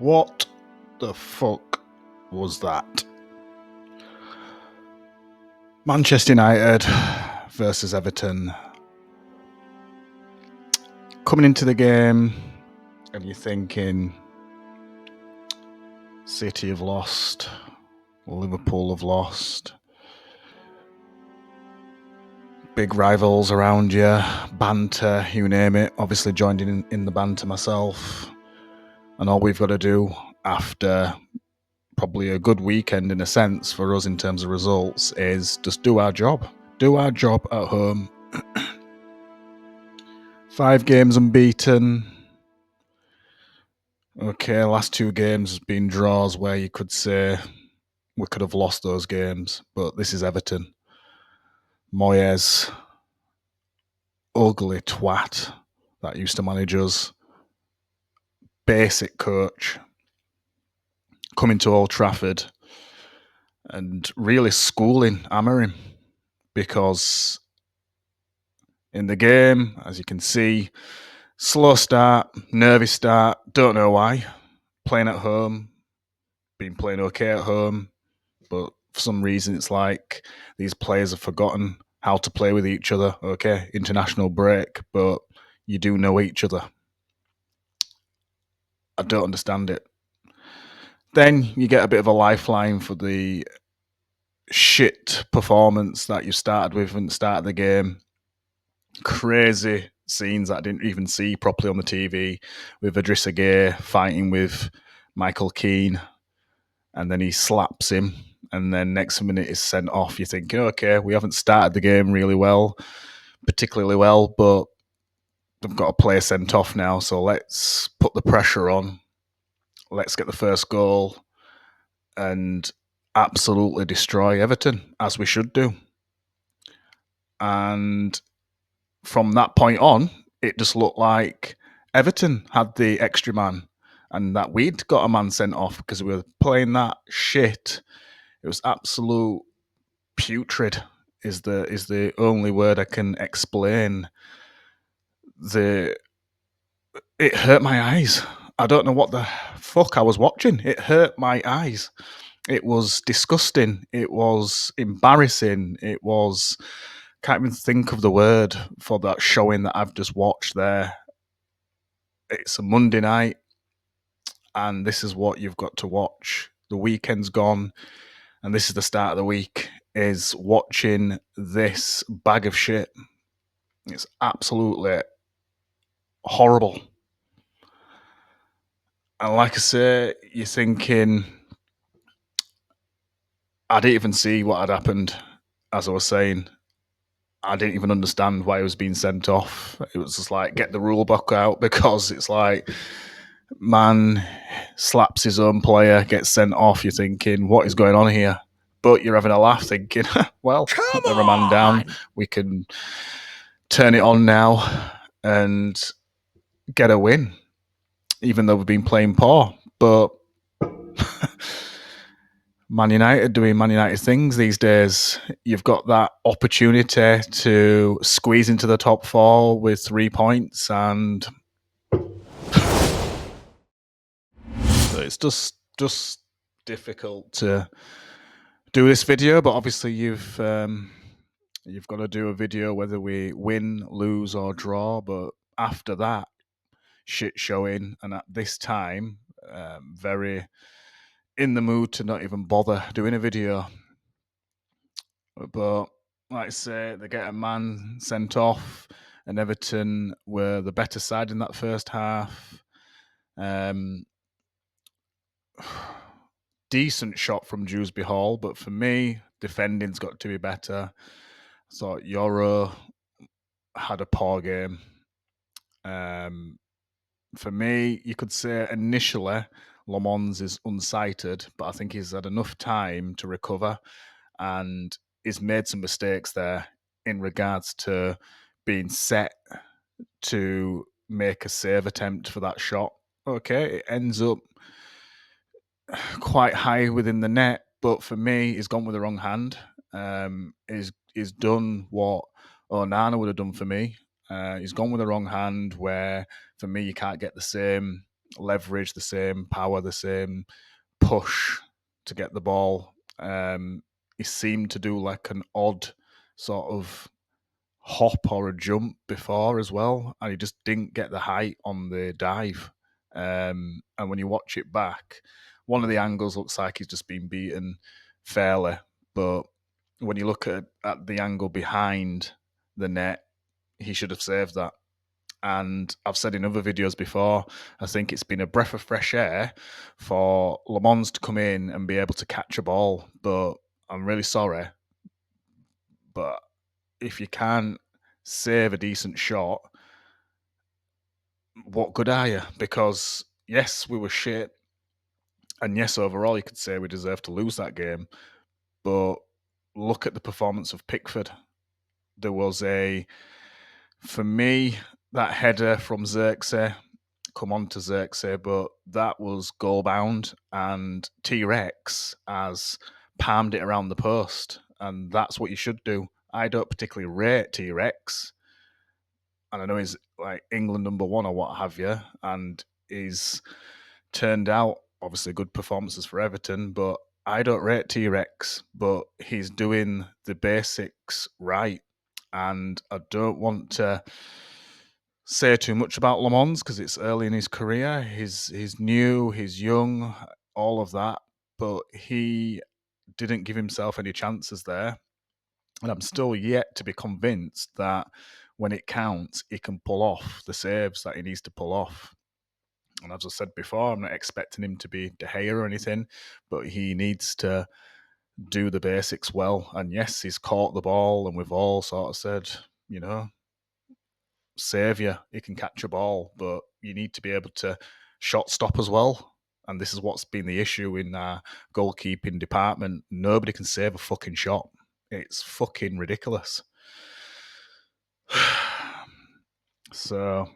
What the fuck was that? Manchester United versus Everton. Coming into the game and you're thinking City have lost, Liverpool have lost, big rivals around you, banter, you name it. Obviously joined in the banter myself. And all we've got to do after probably a good weekend in a sense for us in terms of results is just do our job. Do our job at home. 5 games unbeaten. Okay, last 2 games has been draws where you could say we could have lost those games, but this is Everton. Moyes, ugly twat that used to manage us. Basic coach. Coming to Old Trafford and really schooling Amorim, because in the game, as you can see, slow start, nervy start, don't know why. Playing at home, been playing okay at home, but for some reason it's like these players have forgotten how to play with each other. Okay, international break, but you do know each other. I don't understand it. Then you get a bit of a lifeline for the shit performance that you started with at the start of the game. Crazy scenes that I didn't even see properly on the TV, with Idrissa Gueye fighting with Michael Keane, and then he slaps him, and then next minute is sent off. You're thinking, okay, we haven't started the game particularly well, but they've got a player sent off now, so let's put the pressure on. Let's get the first goal and absolutely destroy Everton, as we should do. And from that point on, it just looked like Everton had the extra man and that we'd got a man sent off because we were playing that shit. It was absolute putrid is the only word I can explain. It hurt my eyes. I don't know what the fuck I was watching. It hurt my eyes. It was disgusting. It was embarrassing. It was... can't even think of the word for that showing that I've just watched there. It's a Monday night, and this is what you've got to watch. The weekend's gone, and this is the start of the week, is watching this bag of shit. It's absolutely horrible. And like I say, you're thinking, I didn't even see what had happened, as I was saying. I didn't even understand why he was being sent off. It was just like, get the rule book out, because it's like, man slaps his own player, gets sent off. You're thinking, what is going on here? But you're having a laugh thinking, well, they're a man down. We can turn it on now and get a win, even though we've been playing poor. But Man United doing Man United things these days. You've got that opportunity to squeeze into the top 4 with 3 points, and it's just difficult to do this video. But obviously you've got to do a video whether we win, lose or draw. But after that shit showing, and at this time, very in the mood to not even bother doing a video. But like I say, they get a man sent off, and Everton were the better side in that first half. Decent shot from Dewsbury Hall, but for me, defending's got to be better. I thought Yoro had a poor game. For me, you could say initially Lamons is unsighted, but I think he's had enough time to recover, and he's made some mistakes there in regards to being set to make a save attempt for that shot. Okay, it ends up quite high within the net, but for me, he's gone with the wrong hand. He's done what Onana would have done for me. He's gone with the wrong hand, where for me, you can't get the same leverage, the same power, the same push to get the ball. He seemed to do like an odd sort of hop or a jump before as well, and he just didn't get the height on the dive. And when you watch it back, one of the angles looks like he's just been beaten fairly, but when you look at the angle behind the net, he should have saved that. And I've said in other videos before, I think it's been a breath of fresh air for Le Mans to come in and be able to catch a ball. But I'm really sorry, but if you can't save a decent shot, what good are you? Because yes, we were shit, and yes, overall you could say we deserved to lose that game. But look at the performance of Pickford. There was for me, that header from Xerxes, come on to Xerxes, but that was goal bound, and T-Rex has palmed it around the post, and that's what you should do. I don't particularly rate T-Rex, and I know he's like England #1 or what have you, and he's turned out obviously good performances for Everton, but I don't rate T-Rex, but he's doing the basics right, and I don't want to say too much about Le Mans because it's early in his career. He's new, he's young, all of that, but he didn't give himself any chances there. And I'm still yet to be convinced that when it counts, he can pull off the saves that he needs to pull off. And as I said before, I'm not expecting him to be De Gea or anything, but he needs to do the basics well. And yes, he's caught the ball, and we've all sort of said, you know, saviour, he can catch a ball, but you need to be able to shot stop as well. And this is what's been the issue in our goalkeeping department. Nobody can save a fucking shot. It's fucking ridiculous. So,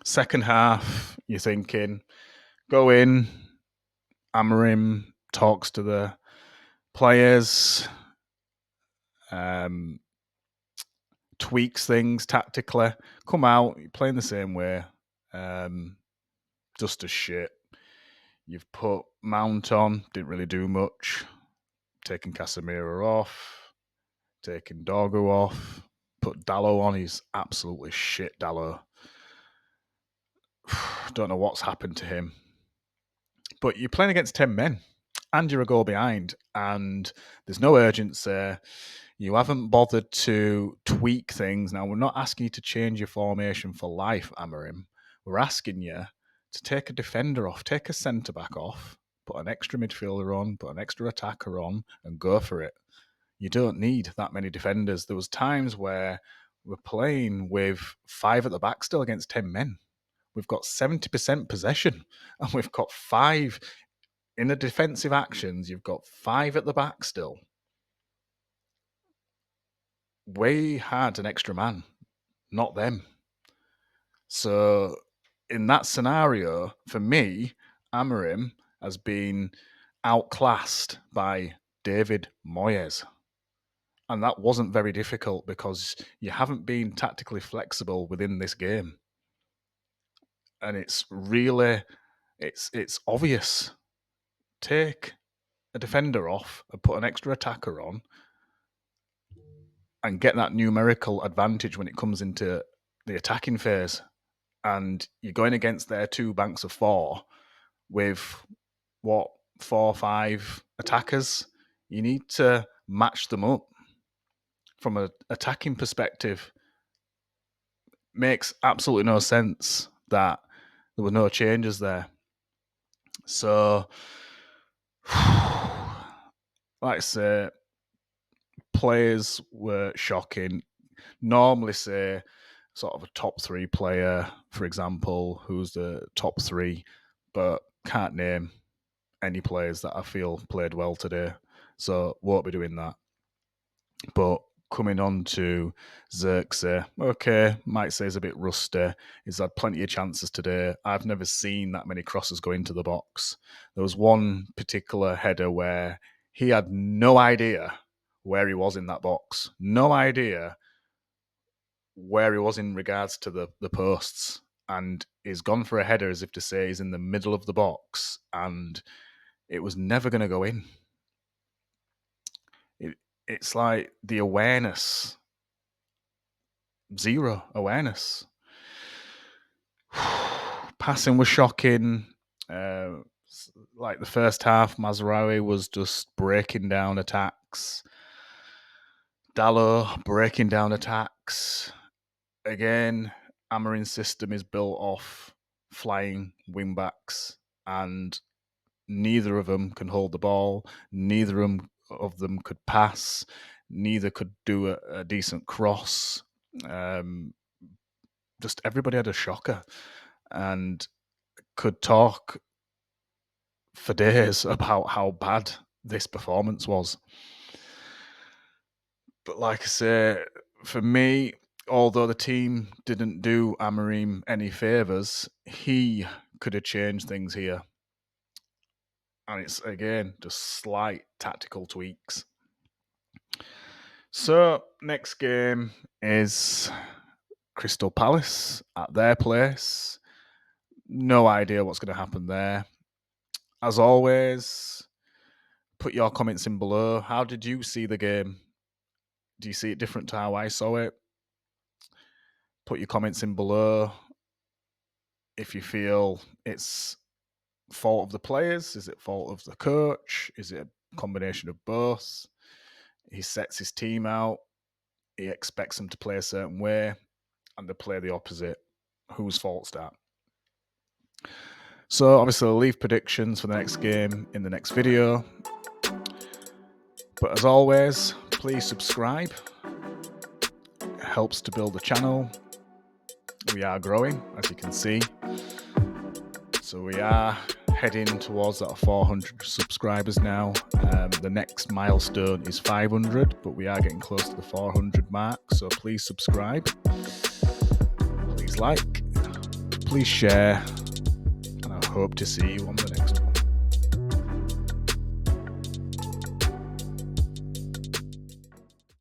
second half, you're thinking, go in, Amorim talks to the players, tweaks things tactically, come out, you're playing the same way, just as shit. You've put Mount on, didn't really do much. Taking Casemiro off, taking Dorgu off, put Dallo on, he's absolutely shit, Dallo. Don't know what's happened to him. But you're playing against 10 men, and you're a goal behind, and there's no urgency. You haven't bothered to tweak things. Now, we're not asking you to change your formation for life, Amorim. We're asking you to take a defender off, take a centre-back off, put an extra midfielder on, put an extra attacker on, and go for it. You don't need that many defenders. There was times where we're playing with 5 at the back still against 10 men. We've got 70% possession, and we've got 5 in the defensive actions. You've got 5 at the back still. We had an extra man, not them. So in that scenario, for me, Amorim has been outclassed by David Moyes. And that wasn't very difficult because you haven't been tactically flexible within this game. And it's really, it's obvious. Take a defender off and put an extra attacker on and get that numerical advantage when it comes into the attacking phase. And you're going against their 2 banks of 4 with 4 or 5 attackers. You need to match them up from an attacking perspective. Makes absolutely no sense that there were no changes there. So, like I say, players were shocking. Normally say sort of a top 3 player, for example, who's the top 3, but can't name any players that I feel played well today. So won't be doing that. But coming on to Xerxes, okay, might say he's a bit rusty. He's had plenty of chances today. I've never seen that many crosses go into the box. There was one particular header where he had no idea where he was in that box. No idea where he was in regards to the posts. and he's gone for a header as if to say he's in the middle of the box, and it was never going to go in. It's like the awareness, zero awareness. Passing was shocking. Like the first half, Mazraoui was just breaking down attacks. Dalot breaking down attacks. Again, Amorim's system is built off flying wingbacks, and neither of them can hold the ball. Neither of them could pass. Neither could do a decent cross. Just everybody had a shocker, and could talk for days about how bad this performance was. But like I say, for me, although the team didn't do Amorim any favours, he could have changed things here. And it's, again, just slight tactical tweaks. So, next game is Crystal Palace at their place. No idea what's going to happen there. As always, put your comments in below. How did you see the game? Do you see it different to how I saw it? Put your comments in below. If you feel it's fault of the players, is it fault of the coach? Is it a combination of both? He sets his team out. He expects them to play a certain way, and they play the opposite. Whose fault's that? So obviously I'll leave predictions for the next game in the next video. But as always, please subscribe. It helps to build the channel. We are growing, as you can see. So we are heading towards that 400 subscribers now. The next milestone is 500, but we are getting close to the 400 mark. So please subscribe. Please like. Please share. And I hope to see you on the next one.